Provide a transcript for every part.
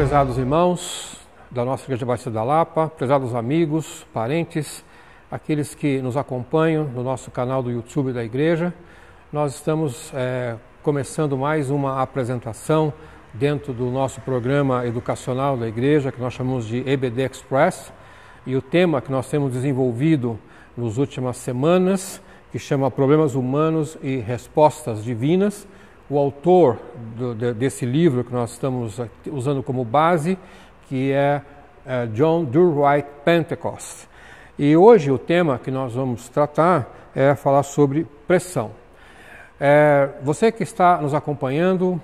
prezados irmãos da nossa Igreja Batista da Lapa, prezados amigos, parentes, aqueles que nos acompanham no nosso canal do YouTube da Igreja. Nós estamos começando mais uma apresentação dentro do nosso programa educacional da Igreja, que nós chamamos de EBD Express, e o tema que nós temos desenvolvido nas últimas semanas, que chama Problemas Humanos e Respostas Divinas. O autor desse livro que nós estamos usando como base, que é John Durwright Pentecost. E hoje o tema que nós vamos tratar é falar sobre pressão. Você que está nos acompanhando,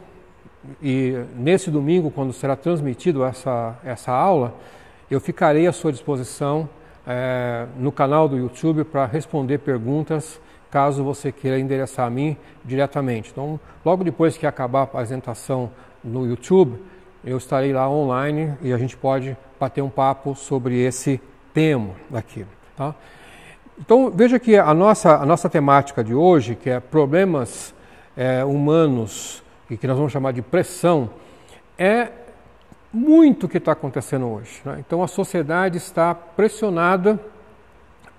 e nesse domingo, quando será transmitido essa aula, eu ficarei à sua disposição no canal do YouTube para responder perguntas, caso você queira endereçar a mim diretamente. Então, logo depois que acabar a apresentação no YouTube, eu estarei lá online e a gente pode bater um papo sobre esse tema aqui. Tá? Então, veja que a nossa temática de hoje, que é problemas humanos e que nós vamos chamar de pressão, é muito o que está acontecendo hoje, né? Então, a sociedade está pressionada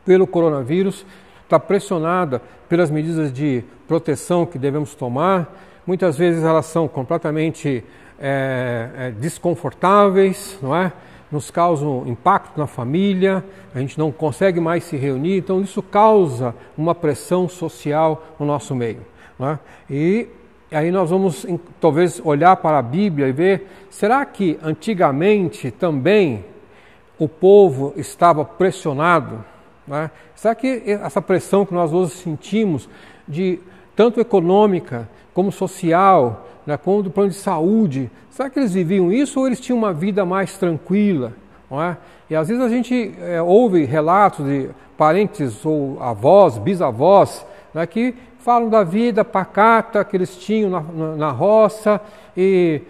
pelo coronavírus, está pressionada pelas medidas de proteção que devemos tomar. Muitas vezes elas são completamente desconfortáveis, não é? Nos causam impacto na família, a gente não consegue mais se reunir, então isso causa uma pressão social no nosso meio, não é? E aí nós vamos talvez olhar para a Bíblia e ver, será que antigamente também o povo estava pressionado? Né? Será que essa pressão que nós hoje sentimos, de tanto econômica como social, né, como do plano de saúde, será que eles viviam isso ou eles tinham uma vida mais tranquila? Não é? E às vezes a gente ouve relatos de parentes ou avós, bisavós, né, que falam da vida pacata que eles tinham na roça e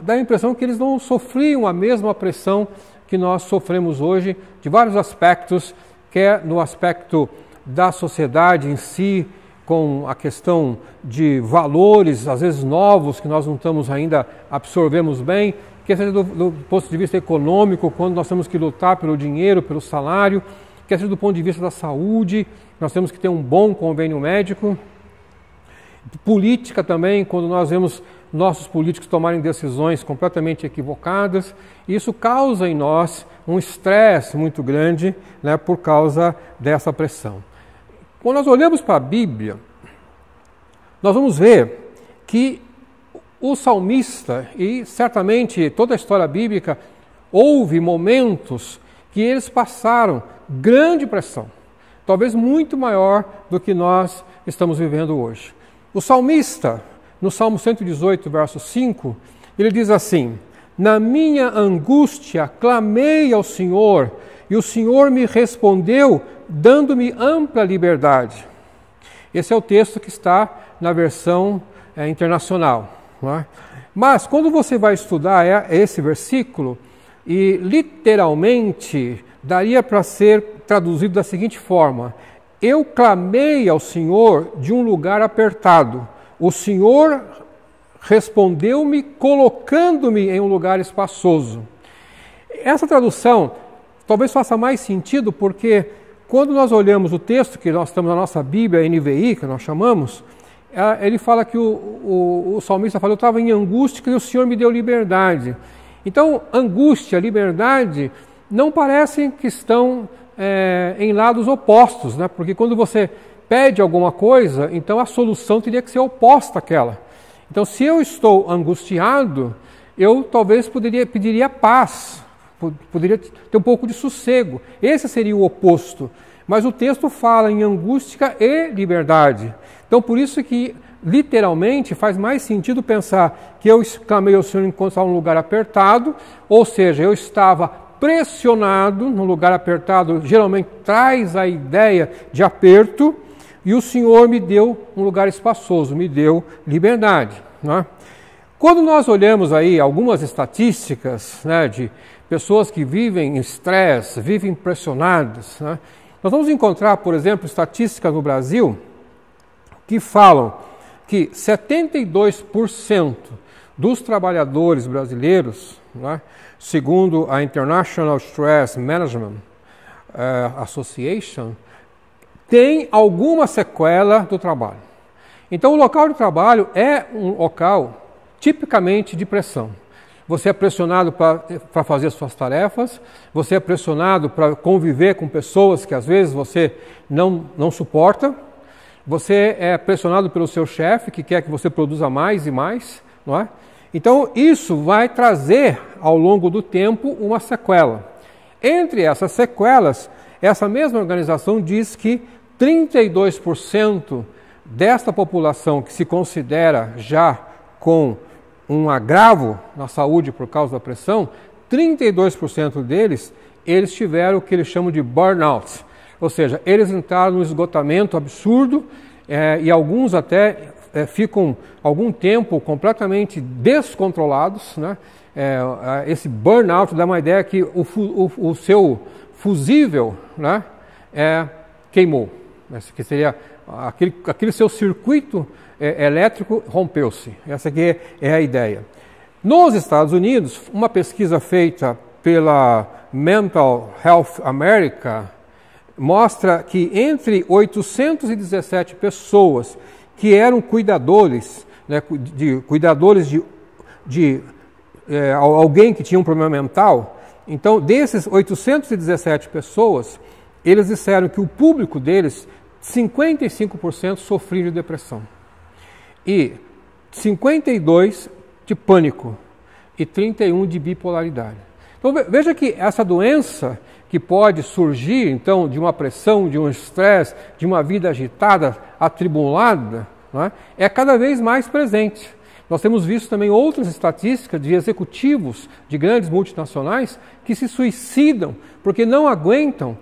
dá a impressão que eles não sofriam a mesma pressão que nós sofremos hoje, de vários aspectos, quer no aspecto da sociedade em si, com a questão de valores, às vezes novos, que nós não estamos ainda absorvemos bem, quer seja do ponto de vista econômico, quando nós temos que lutar pelo dinheiro, pelo salário, quer seja do ponto de vista da saúde, nós temos que ter um bom convênio médico. Política também, quando nós vemos nossos políticos tomarem decisões completamente equivocadas, isso causa em nós um estresse muito grande, né, por causa dessa pressão. Quando nós olhamos para a Bíblia, nós vamos ver que o salmista, e certamente toda a história bíblica, houve momentos que eles passaram grande pressão, talvez muito maior do que nós estamos vivendo hoje. O salmista, no Salmo 118, verso 5, ele diz assim: na minha angústia clamei ao Senhor, e o Senhor me respondeu, dando-me ampla liberdade. Esse é o texto que está na versão internacional. Não é? Mas quando você vai estudar esse versículo, e literalmente daria para ser traduzido da seguinte forma: eu clamei ao Senhor de um lugar apertado. O Senhor respondeu-me colocando-me em um lugar espaçoso. Essa tradução talvez faça mais sentido porque quando nós olhamos o texto que nós estamos na nossa Bíblia, NVI, que nós chamamos, ele fala que o salmista falou: eu estava em angústia e o Senhor me deu liberdade. Então, angústia, liberdade, não parecem que estão em lados opostos, né? Porque quando você pede alguma coisa, então a solução teria que ser oposta àquela. Então, se eu estou angustiado, eu talvez pediria paz, poderia ter um pouco de sossego. Esse seria o oposto. Mas o texto fala em angústia e liberdade. Então, por isso que, literalmente, faz mais sentido pensar que eu clamei ao Senhor enquanto estava num lugar apertado, ou seja, eu estava pressionado num lugar apertado, geralmente traz a ideia de aperto, e o Senhor me deu um lugar espaçoso, me deu liberdade. Né? Quando nós olhamos aí algumas estatísticas, né, de pessoas que vivem em estresse, vivem pressionadas, né, nós vamos encontrar, por exemplo, estatísticas no Brasil que falam que 72% dos trabalhadores brasileiros, né, segundo a International Stress Management Association, tem alguma sequela do trabalho. Então, o local de trabalho é um local tipicamente de pressão. Você é pressionado para fazer suas tarefas, você é pressionado para conviver com pessoas que às vezes você não suporta, você é pressionado pelo seu chefe que quer que você produza mais e mais, não é? Então isso vai trazer ao longo do tempo uma sequela. Entre essas sequelas, essa mesma organização diz que 32% desta população que se considera já com um agravo na saúde por causa da pressão, 32% deles, eles tiveram o que eles chamam de burnout. Ou seja, eles entraram num esgotamento absurdo e alguns até ficam algum tempo completamente descontrolados, né? Esse burnout dá uma ideia que o seu fusível, né, queimou. Que seria aquele seu circuito elétrico rompeu-se. Essa aqui é a ideia. Nos Estados Unidos, uma pesquisa feita pela Mental Health America mostra que entre 817 pessoas que eram cuidadores, né, cuidadores de alguém que tinha um problema mental, então desses 817 pessoas, eles disseram que o público deles, 55% sofriam de depressão. E 52% de pânico e 31% de bipolaridade. Então veja que essa doença que pode surgir então de uma pressão, de um estresse, de uma vida agitada, atribulada, não é cada vez mais presente. Nós temos visto também outras estatísticas de executivos de grandes multinacionais que se suicidam porque não aguentam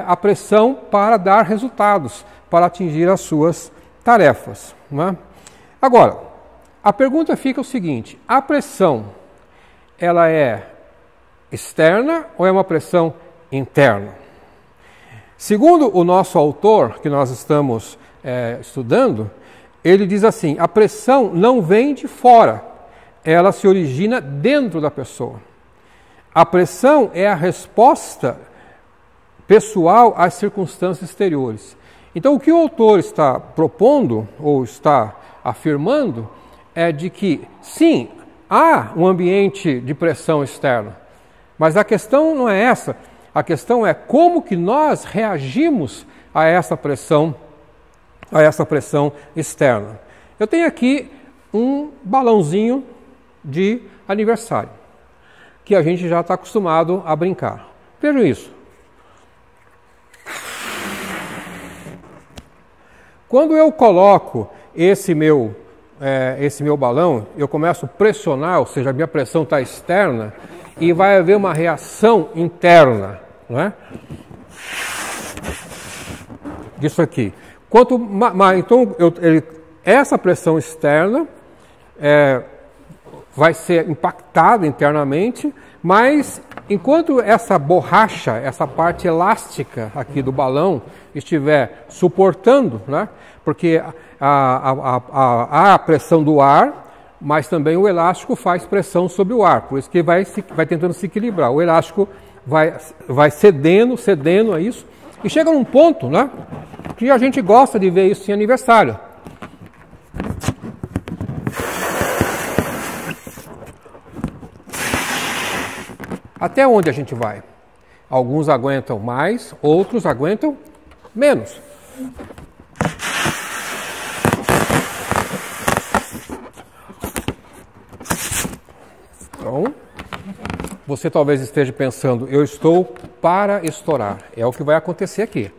a pressão para dar resultados, para atingir as suas tarefas. Não é? Agora, a pergunta fica o seguinte: a pressão, ela é externa ou é uma pressão interna? Segundo o nosso autor, que nós estamos estudando, ele diz assim: a pressão não vem de fora, ela se origina dentro da pessoa. A pressão é a resposta pessoal às circunstâncias exteriores. Então, o que o autor está propondo, ou está afirmando, é de que, sim, há um ambiente de pressão externa, mas a questão não é essa. A questão é como que nós reagimos a essa pressão externa. Eu tenho aqui um balãozinho de aniversário, que a gente já está acostumado a brincar. Vejam isso. Quando eu coloco esse meu balão, eu começo a pressionar, ou seja, a minha pressão está externa, e vai haver uma reação interna, não é? Disso aqui. Então, essa pressão externa vai ser impactada internamente, mas enquanto essa borracha, essa parte elástica aqui do balão estiver suportando, né? Porque há a pressão do ar, mas também o elástico faz pressão sobre o ar, por isso que vai tentando se equilibrar. O elástico vai cedendo a isso, e chega num ponto, né, que a gente gosta de ver isso em aniversário. Até onde a gente vai? Alguns aguentam mais, outros aguentam menos. Então, você talvez esteja pensando, eu estou para estourar. É o que vai acontecer aqui.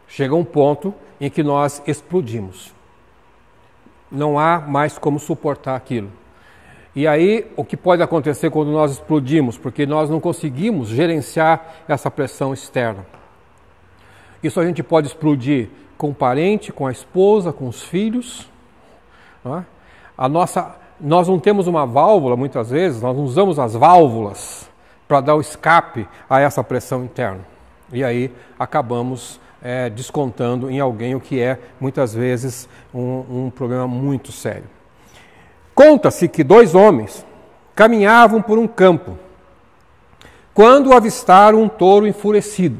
Chega um ponto em que nós explodimos. Não há mais como suportar aquilo. E aí, o que pode acontecer quando nós explodimos? Porque nós não conseguimos gerenciar essa pressão externa. Isso a gente pode explodir com o parente, com a esposa, com os filhos. Não é? Nós não temos uma válvula, muitas vezes, nós não usamos as válvulas para dar o escape a essa pressão interna. E aí acabamos descontando em alguém o que é, muitas vezes, um problema muito sério. Conta-se que 2 homens caminhavam por um campo quando avistaram um touro enfurecido.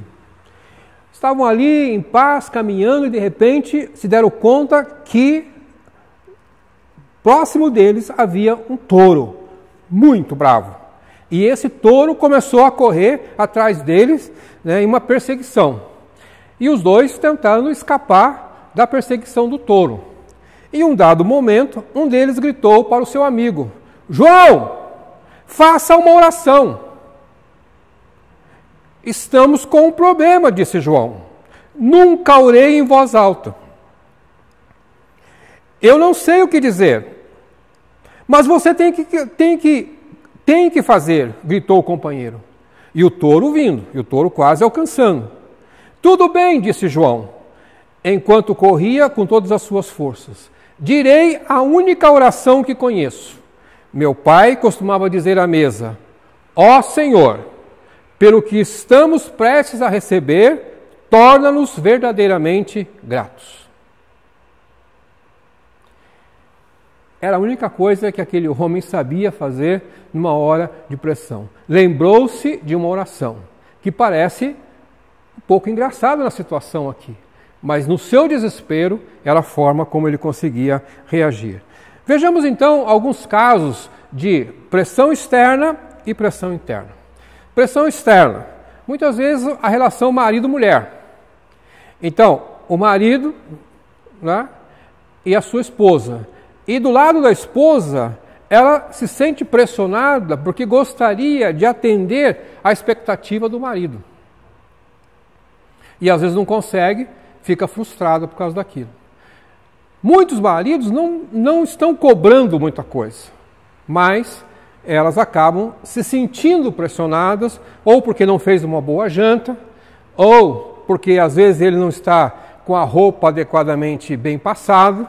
Estavam ali em paz, caminhando, e de repente se deram conta que próximo deles havia um touro muito bravo. E esse touro começou a correr atrás deles, né, em uma perseguição. E os dois tentaram escapar da perseguição do touro. Em um dado momento, um deles gritou para o seu amigo: João, faça uma oração. Estamos com um problema, disse João. Nunca orei em voz alta. Eu não sei o que dizer, mas você tem que fazer, gritou o companheiro. E o touro vindo, e o touro quase alcançando. Tudo bem, disse João, enquanto corria com todas as suas forças. Direi a única oração que conheço. Meu pai costumava dizer à mesa: Ó Senhor, pelo que estamos prestes a receber, torna-nos verdadeiramente gratos. Era a única coisa que aquele homem sabia fazer numa hora de pressão. Lembrou-se de uma oração, que parece um pouco engraçada na situação aqui, mas no seu desespero era a forma como ele conseguia reagir. Vejamos então alguns casos de pressão externa e pressão interna. Pressão externa, muitas vezes a relação marido-mulher. Então, o marido, né, e a sua esposa. E do lado da esposa, ela se sente pressionada porque gostaria de atender à expectativa do marido. E às vezes não consegue, fica frustrada por causa daquilo. Muitos maridos não estão cobrando muita coisa, mas elas acabam se sentindo pressionadas, ou porque não fez uma boa janta, ou porque às vezes ele não está com a roupa adequadamente bem passada.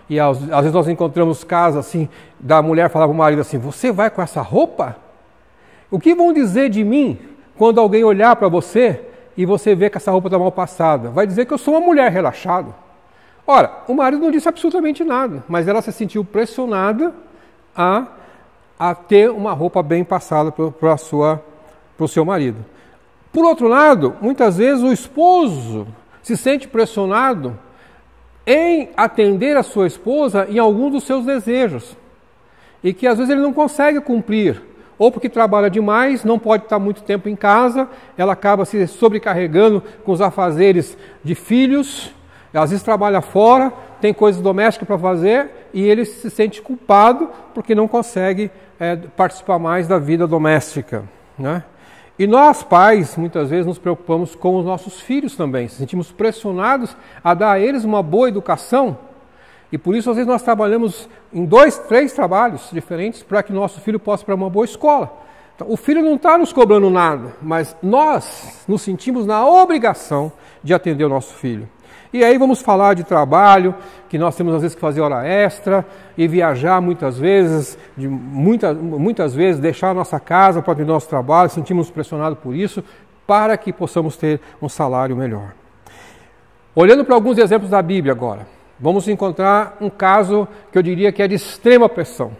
E às vezes nós encontramos casos assim, da mulher falar para o marido assim: você vai com essa roupa? O que vão dizer de mim quando alguém olhar para você e você ver que essa roupa está mal passada? Vai dizer que eu sou uma mulher relaxada. Ora, o marido não disse absolutamente nada, mas ela se sentiu pressionada a ter uma roupa bem passada para o seu marido. Por outro lado, muitas vezes o esposo se sente pressionado em atender a sua esposa em algum dos seus desejos, e que às vezes ele não consegue cumprir, ou porque trabalha demais, não pode estar muito tempo em casa, ela acaba se sobrecarregando com os afazeres de filhos, às vezes trabalha fora, tem coisas domésticas para fazer, e ele se sente culpado porque não consegue participar mais da vida doméstica, né? E nós, pais, muitas vezes nos preocupamos com os nossos filhos também, se sentimos pressionados a dar a eles uma boa educação, e por isso às vezes nós trabalhamos em 2, 3 trabalhos diferentes para que nosso filho possa ir para uma boa escola. Então, o filho não está nos cobrando nada, mas nós nos sentimos na obrigação de atender o nosso filho. E aí vamos falar de trabalho, que nós temos às vezes que fazer hora extra e viajar muitas vezes, muitas vezes deixar a nossa casa para atender o nosso trabalho, sentimos pressionados por isso, para que possamos ter um salário melhor. Olhando para alguns exemplos da Bíblia agora, vamos encontrar um caso que eu diria que é de extrema pressão.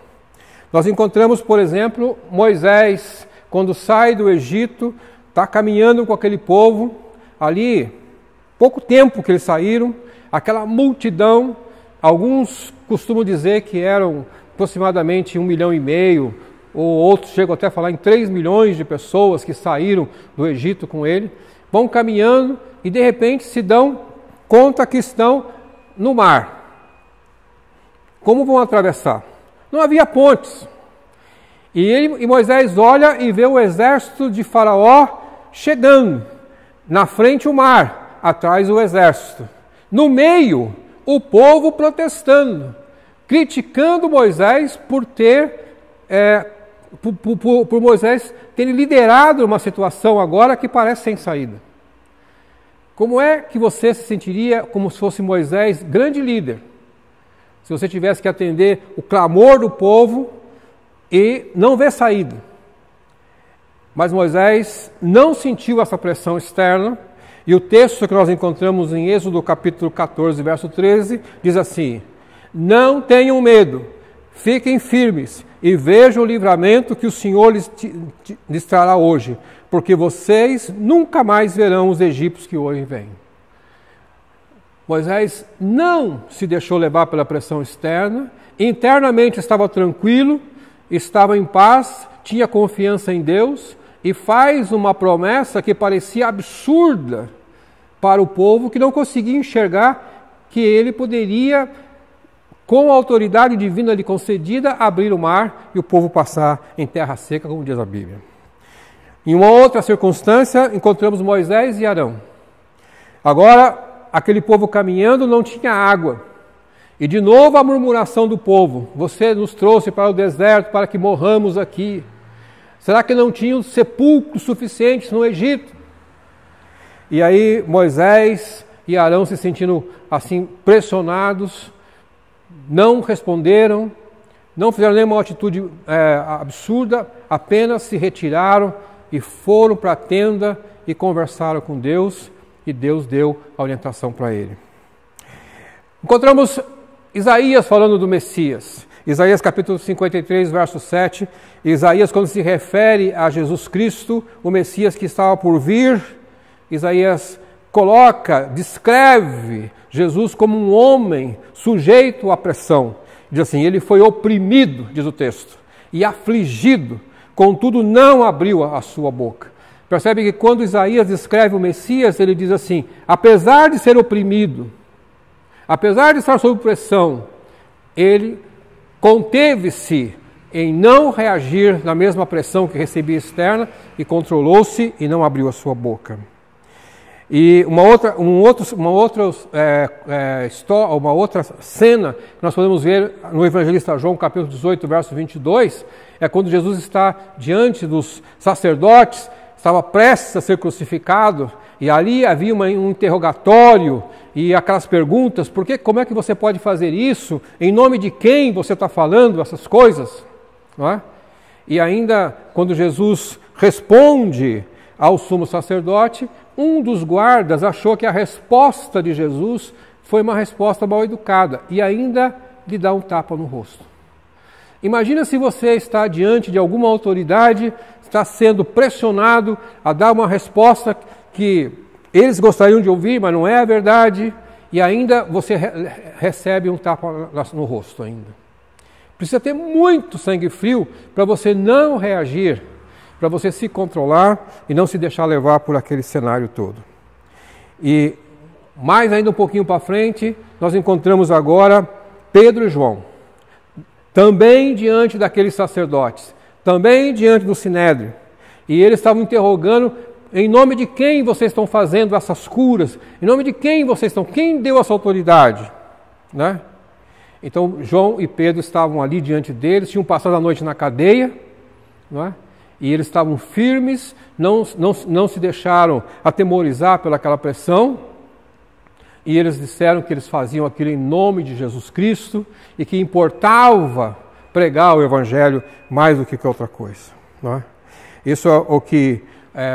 Nós encontramos, por exemplo, Moisés, quando sai do Egito, está caminhando com aquele povo ali. Pouco tempo que eles saíram, aquela multidão, alguns costumam dizer que eram aproximadamente 1,5 milhão, ou outros chegam até a falar em 3 milhões de pessoas que saíram do Egito com ele, vão caminhando e de repente se dão conta que estão no mar. Como vão atravessar? Não havia pontes. E Moisés olha e vê o exército de Faraó chegando, na frente o mar, atrás o exército. No meio, o povo protestando, criticando Moisés por por Moisés ter liderado uma situação agora que parece sem saída. Como é que você se sentiria como se fosse Moisés, grande líder, se você tivesse que atender o clamor do povo e não ver saída? Mas Moisés não sentiu essa pressão externa, e o texto que nós encontramos em Êxodo capítulo 14, verso 13, diz assim: não tenham medo, fiquem firmes e vejam o livramento que o Senhor lhes trará hoje, porque vocês nunca mais verão os egípcios que hoje vêm. Moisés não se deixou levar pela pressão externa, internamente estava tranquilo, estava em paz, tinha confiança em Deus e faz uma promessa que parecia absurda para o povo que não conseguia enxergar que ele poderia, com a autoridade divina lhe concedida, abrir o mar e o povo passar em terra seca, como diz a Bíblia. Em uma outra circunstância, encontramos Moisés e Arão. Agora, aquele povo caminhando não tinha água. E de novo a murmuração do povo: você nos trouxe para o deserto para que morramos aqui. Será que não tinham sepulcros suficientes no Egito? E aí Moisés e Arão, se sentindo assim pressionados, não responderam, não fizeram nenhuma atitude absurda, apenas se retiraram e foram para a tenda e conversaram com Deus, e Deus deu a orientação para ele. Encontramos Isaías falando do Messias. Isaías capítulo 53, verso 7. Isaías, quando se refere a Jesus Cristo, o Messias que estava por vir, Isaías descreve Jesus como um homem sujeito à pressão. Diz assim: ele foi oprimido, diz o texto, e afligido, contudo não abriu a sua boca. Percebe que quando Isaías descreve o Messias, ele diz assim: apesar de ser oprimido, apesar de estar sob pressão, ele conteve-se em não reagir na mesma pressão que recebia externa e controlou-se e não abriu a sua boca. E uma outra cena que nós podemos ver no evangelista João, capítulo 18, verso 22, é quando Jesus está diante dos sacerdotes, estava prestes a ser crucificado, e ali havia um interrogatório e aquelas perguntas: como é que você pode fazer isso? Em nome de quem você está falando essas coisas? Não é? E ainda quando Jesus responde ao sumo sacerdote, um dos guardas achou que a resposta de Jesus foi uma resposta mal educada e ainda lhe dá um tapa no rosto. Imagina se você está diante de alguma autoridade, está sendo pressionado a dar uma resposta que eles gostariam de ouvir, mas não é a verdade, e ainda você recebe um tapa no rosto ainda. Precisa ter muito sangue frio para você não reagir, para você se controlar e não se deixar levar por aquele cenário todo. E mais ainda um pouquinho para frente, nós encontramos agora Pedro e João, também diante daqueles sacerdotes, também diante do Sinédrio, e eles estavam interrogando: em nome de quem vocês estão fazendo essas curas? Em nome de quem vocês estão? Quem deu essa autoridade? Né? Então João e Pedro estavam ali diante deles, tinham passado a noite na cadeia, não é? E eles estavam firmes, não se deixaram atemorizar pelaquela pressão, e eles disseram que eles faziam aquilo em nome de Jesus Cristo e que importava pregar o Evangelho mais do que outra coisa. Não é? Isso é o que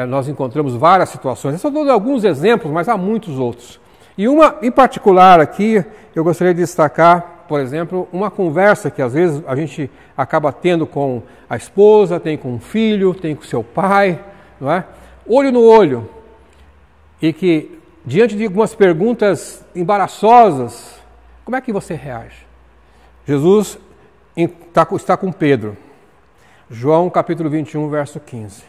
nós encontramos várias situações. Eu só dou alguns exemplos, mas há muitos outros. E uma em particular aqui, eu gostaria de destacar, por exemplo, uma conversa que às vezes a gente acaba tendo com a esposa, tem com o filho, tem com o seu pai, não é? Olho no olho. E que, diante de algumas perguntas embaraçosas, como é que você reage? Jesus está com Pedro. João capítulo 21, verso 15.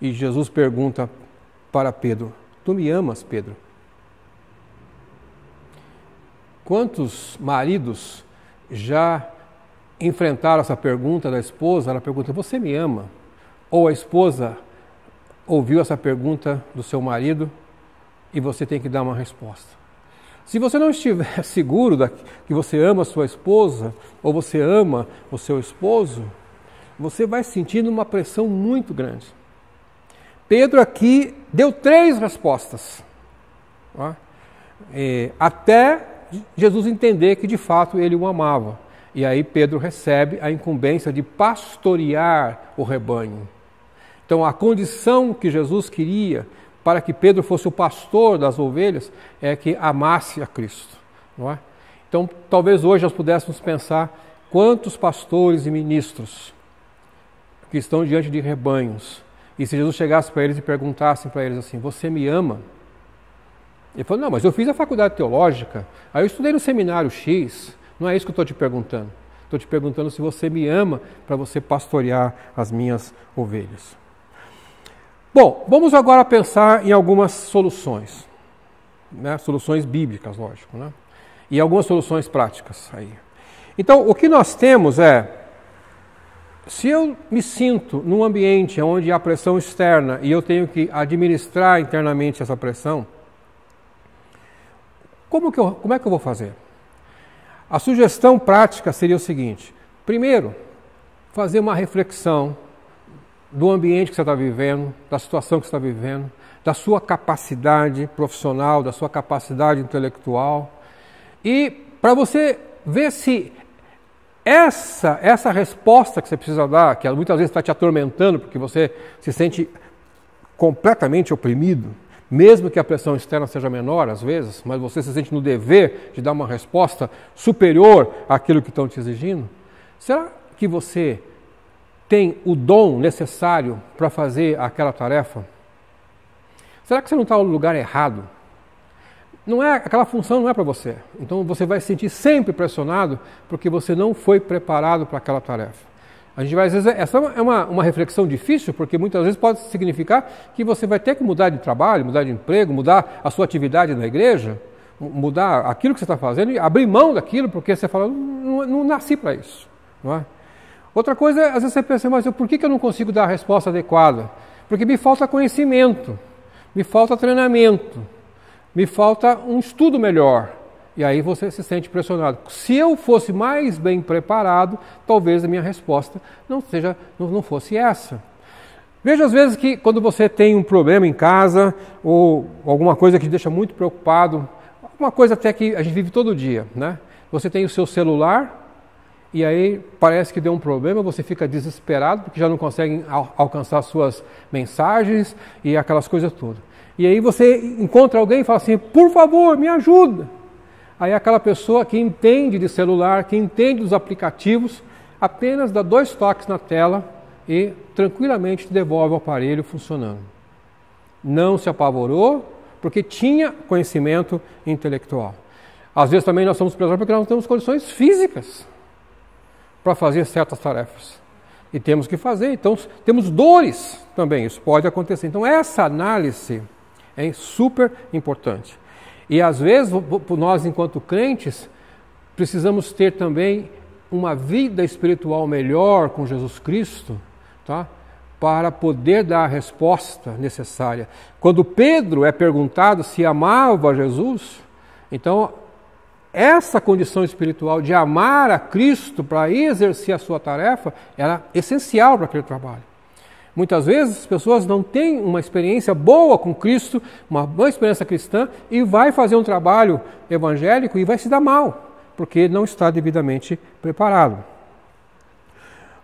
E Jesus pergunta para Pedro: tu me amas, Pedro? Quantos maridos já enfrentaram essa pergunta da esposa? Ela pergunta: você me ama? Ou a esposa ouviu essa pergunta do seu marido e você tem que dar uma resposta. Se você não estiver seguro que você ama a sua esposa ou você ama o seu esposo, você vai sentindo uma pressão muito grande. Pedro aqui deu 3 respostas, até Jesus entender que de fato ele o amava. E aí Pedro recebe a incumbência de pastorear o rebanho. Então, a condição que Jesus queria para que Pedro fosse o pastor das ovelhas é que amasse a Cristo, não é? Então, talvez hoje nós pudéssemos pensar quantos pastores e ministros que estão diante de rebanhos, e se Jesus chegasse para eles e perguntasse para eles assim: você me ama? Ele falou: não, mas eu fiz a faculdade teológica, aí eu estudei no seminário X, não é isso que eu estou te perguntando. Estou te perguntando se você me ama para você pastorear as minhas ovelhas. Bom, vamos agora pensar em algumas soluções, né? Soluções bíblicas, lógico, né? E algumas soluções práticas aí. Então, o que nós temos é, se eu me sinto num ambiente onde há pressão externa e eu tenho que administrar internamente essa pressão, como é que eu vou fazer? A sugestão prática seria o seguinte: primeiro, fazer uma reflexão do ambiente que você está vivendo, da situação que você está vivendo, da sua capacidade profissional, da sua capacidade intelectual, e para você ver se essa resposta que você precisa dar, que muitas vezes está te atormentando porque você se sente completamente oprimido, mesmo que a pressão externa seja menor às vezes, mas você se sente no dever de dar uma resposta superior àquilo que estão te exigindo, será que você tem o dom necessário para fazer aquela tarefa? Será que você não está no lugar errado? Não é, aquela função não é para você. Então você vai se sentir sempre pressionado porque você não foi preparado para aquela tarefa. A gente vai, às vezes, essa é uma reflexão difícil, porque muitas vezes pode significar que você vai ter que mudar de trabalho, mudar de emprego, mudar a sua atividade na igreja, mudar aquilo que você está fazendo e abrir mão daquilo, porque você fala: não nasci para isso, não é? Outra coisa, às vezes você pensa: mas por que eu não consigo dar a resposta adequada? Porque me falta conhecimento, me falta treinamento, me falta um estudo melhor. E aí você se sente pressionado. Se eu fosse mais bem preparado, talvez a minha resposta não fosse essa. Veja às vezes que quando você tem um problema em casa, ou alguma coisa que te deixa muito preocupado, uma coisa até que a gente vive todo dia, né? Você tem o seu celular, e aí parece que deu um problema, você fica desesperado, porque já não consegue alcançar suas mensagens e aquelas coisas todas. E aí você encontra alguém e fala assim: por favor, me ajuda. Aí aquela pessoa que entende de celular, que entende dos aplicativos, apenas dá 2 toques na tela e tranquilamente te devolve o aparelho funcionando. Não se apavorou, porque tinha conhecimento intelectual. Às vezes também nós somos pressionados porque nós não temos condições físicas para fazer certas tarefas. E temos que fazer, então temos dores também, isso pode acontecer. Então essa análise é super importante. E às vezes nós, enquanto crentes, precisamos ter também uma vida espiritual melhor com Jesus Cristo, tá? Para poder dar a resposta necessária. Quando Pedro é perguntado se amava Jesus, então essa condição espiritual de amar a Cristo para exercer a sua tarefa era essencial para aquele trabalho. Muitas vezes as pessoas não têm uma experiência boa com Cristo, uma boa experiência cristã, e vai fazer um trabalho evangélico e vai se dar mal, porque não está devidamente preparado.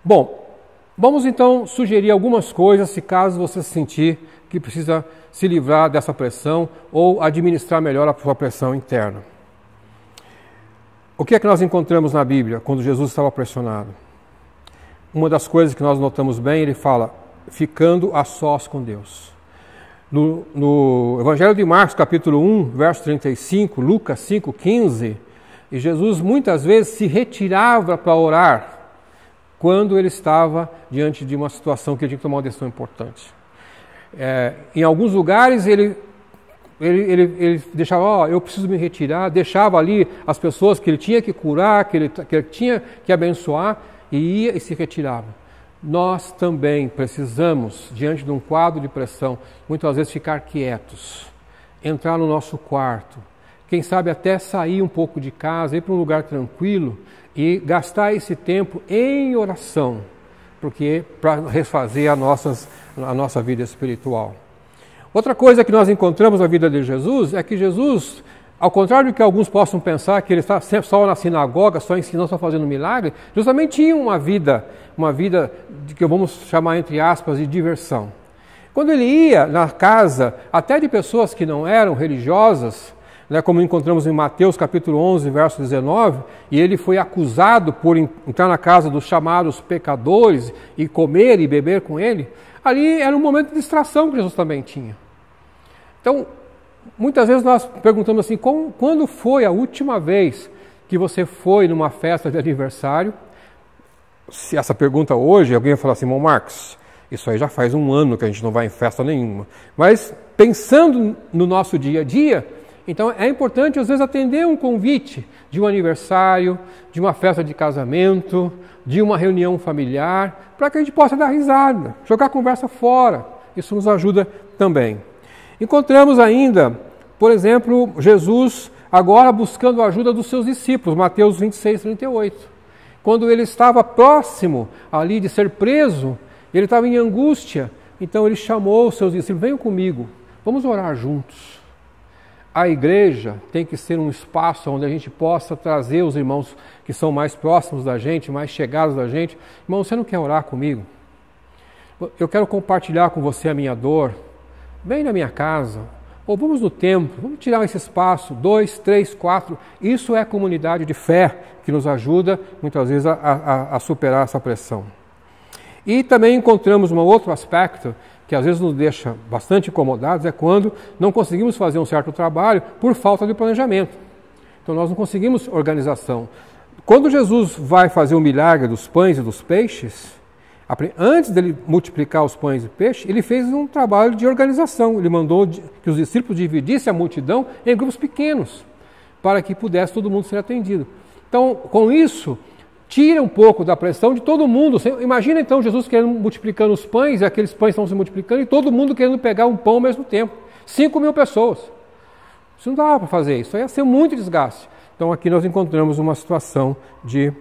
Bom, vamos então sugerir algumas coisas, se caso você sentir que precisa se livrar dessa pressão ou administrar melhor a sua pressão interna. O que é que nós encontramos na Bíblia quando Jesus estava pressionado? Uma das coisas que nós notamos bem, ele fala: ficando a sós com Deus. No Evangelho de Marcos, capítulo 1, verso 35, Lucas 5, 15, e Jesus muitas vezes se retirava para orar quando ele estava diante de uma situação que ele tinha que tomar uma decisão importante. Em alguns lugares ele deixava: eu preciso me retirar, deixava ali as pessoas que ele tinha que curar, que ele tinha que abençoar, e ia e se retirava. Nós também precisamos, diante de um quadro de pressão, muitas vezes ficar quietos, entrar no nosso quarto, quem sabe até sair um pouco de casa, ir para um lugar tranquilo e gastar esse tempo em oração, porque para refazer a nossa vida espiritual. Outra coisa que nós encontramos na vida de Jesus é que Jesus Ao contrário do que alguns possam pensar, que ele está sempre só na sinagoga, só ensinando, só fazendo milagre, justamente tinha uma vida de que vamos chamar, entre aspas, de diversão. Quando ele ia na casa, até de pessoas que não eram religiosas, né, como encontramos em Mateus capítulo 11, verso 19, e ele foi acusado por entrar na casa dos chamados pecadores e comer e beber com ele, ali era um momento de distração que Jesus também tinha. Então, muitas vezes nós perguntamos assim, quando foi a última vez que você foi numa festa de aniversário? Se essa pergunta hoje, alguém vai falar assim, irmão Marcos, isso aí já faz um ano que a gente não vai em festa nenhuma. Mas pensando no nosso dia a dia, então é importante às vezes atender um convite de um aniversário, de uma festa de casamento, de uma reunião familiar, para que a gente possa dar risada, jogar a conversa fora. Isso nos ajuda também. Encontramos ainda, por exemplo, Jesus agora buscando a ajuda dos seus discípulos, Mateus 26, 38. Quando ele estava próximo ali de ser preso, ele estava em angústia, então ele chamou os seus discípulos, venham comigo, vamos orar juntos. A igreja tem que ser um espaço onde a gente possa trazer os irmãos que são mais próximos da gente, mais chegados da gente. Irmão, você não quer orar comigo? Eu quero compartilhar com você a minha dor. Vem na minha casa, ou vamos no templo, vamos tirar esse espaço, 2, 3, 4. Isso é comunidade de fé que nos ajuda, muitas vezes, a superar essa pressão. E também encontramos um outro aspecto que às vezes nos deixa bastante incomodados, é quando não conseguimos fazer um certo trabalho por falta de planejamento. Então nós não conseguimos organização. Quando Jesus vai fazer o milagre dos pães e dos peixes, antes dele multiplicar os pães e peixes, ele fez um trabalho de organização. Ele mandou que os discípulos dividissem a multidão em grupos pequenos, para que pudesse todo mundo ser atendido. Então, com isso, tira um pouco da pressão de todo mundo. Imagina então Jesus querendo multiplicando os pães, e aqueles pães estão se multiplicando, e todo mundo querendo pegar um pão ao mesmo tempo. 5.000 pessoas. Isso não dava para fazer, isso ia ser muito desgaste. Então aqui nós encontramos uma situação de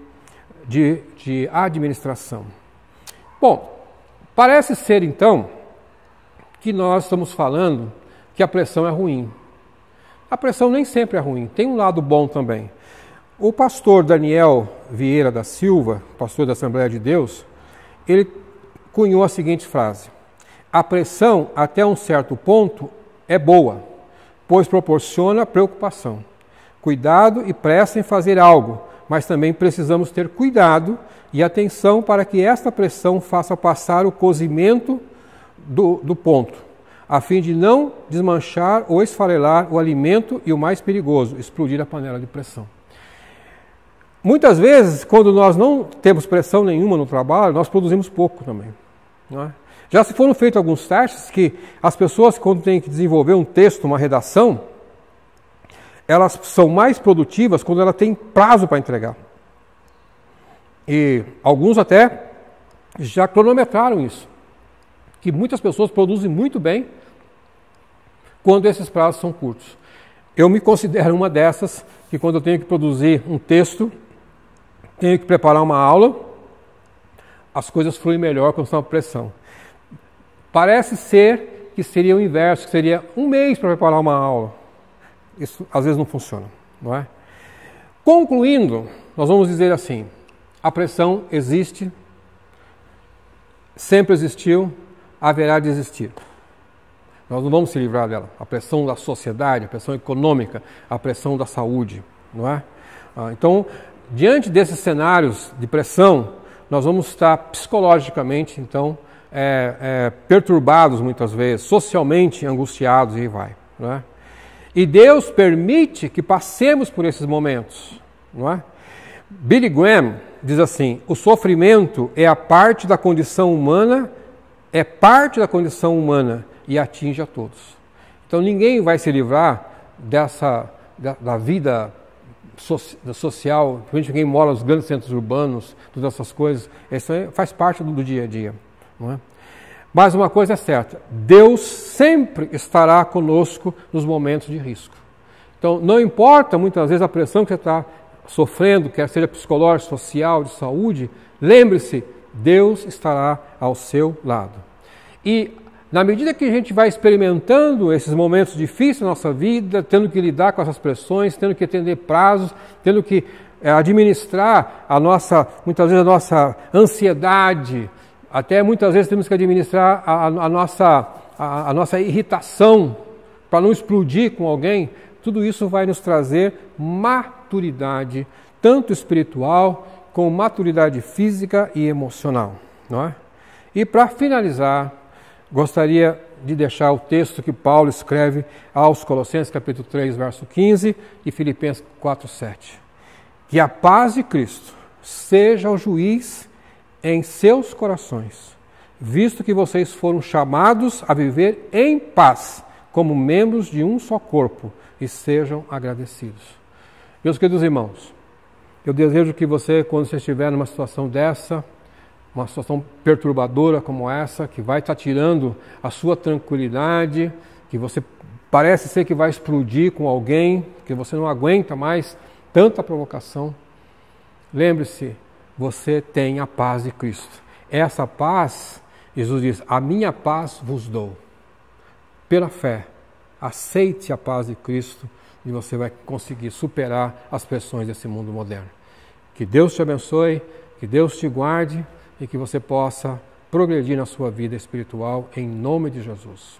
administração. Bom, parece ser então que nós estamos falando que a pressão é ruim. A pressão nem sempre é ruim, tem um lado bom também. O pastor Daniel Vieira da Silva, pastor da Assembleia de Deus, ele cunhou a seguinte frase: a pressão até um certo ponto é boa, pois proporciona preocupação, cuidado e pressa em fazer algo, mas também precisamos ter cuidado e atenção para que esta pressão faça passar o cozimento do ponto, a fim de não desmanchar ou esfarelar o alimento e, o mais perigoso, explodir a panela de pressão. Muitas vezes, quando nós não temos pressão nenhuma no trabalho, nós produzimos pouco também. Não é? Já se foram feitos alguns testes que as pessoas, quando têm que desenvolver um texto, uma redação, elas são mais produtivas quando elas têm prazo para entregar. E alguns até já cronometraram isso, que muitas pessoas produzem muito bem quando esses prazos são curtos. Eu me considero uma dessas, que quando eu tenho que produzir um texto, tenho que preparar uma aula, as coisas fluem melhor quando estão à pressão. Parece ser que seria o inverso, que seria um mês para preparar uma aula. Isso às vezes não funciona, não é? Concluindo, nós vamos dizer assim: a pressão existe, sempre existiu, haverá de existir. Nós não vamos se livrar dela. A pressão da sociedade, a pressão econômica, a pressão da saúde, não é? Então, diante desses cenários de pressão, nós vamos estar psicologicamente, então, perturbados muitas vezes, socialmente angustiados e aí vai, não é? E Deus permite que passemos por esses momentos, não é? Billy Graham diz assim: o sofrimento é parte da condição humana e atinge a todos. Então ninguém vai se livrar da vida social, principalmente quem mora nos grandes centros urbanos, todas essas coisas. Isso faz parte do dia a dia, não é? Mas uma coisa é certa: Deus sempre estará conosco nos momentos de risco. Então, não importa muitas vezes a pressão que você está sofrendo, quer seja psicológica, social, de saúde, lembre-se, Deus estará ao seu lado. E Na medida que a gente vai experimentando esses momentos difíceis na nossa vida, tendo que lidar com essas pressões, tendo que atender prazos, tendo que administrar muitas vezes a nossa ansiedade, até muitas vezes temos que administrar a nossa irritação para não explodir com alguém, tudo isso vai nos trazer maturidade, tanto espiritual como maturidade física e emocional, não é? E para finalizar, gostaria de deixar o texto que Paulo escreve aos Colossenses, capítulo 3, verso 15, e Filipenses 4, 7. Que a paz de Cristo seja o juiz em seus corações, visto que vocês foram chamados a viver em paz, como membros de um só corpo, e sejam agradecidos. Meus queridos irmãos, eu desejo que você, quando você estiver numa situação dessa, uma situação perturbadora como essa, que vai estar tirando a sua tranquilidade, que você parece ser que vai explodir com alguém, que você não aguenta mais tanta provocação, lembre-se, você tem a paz de Cristo. Essa paz, Jesus diz, a minha paz vos dou. Pela fé, aceite a paz de Cristo e você vai conseguir superar as pressões desse mundo moderno. Que Deus te abençoe, que Deus te guarde e que você possa progredir na sua vida espiritual em nome de Jesus.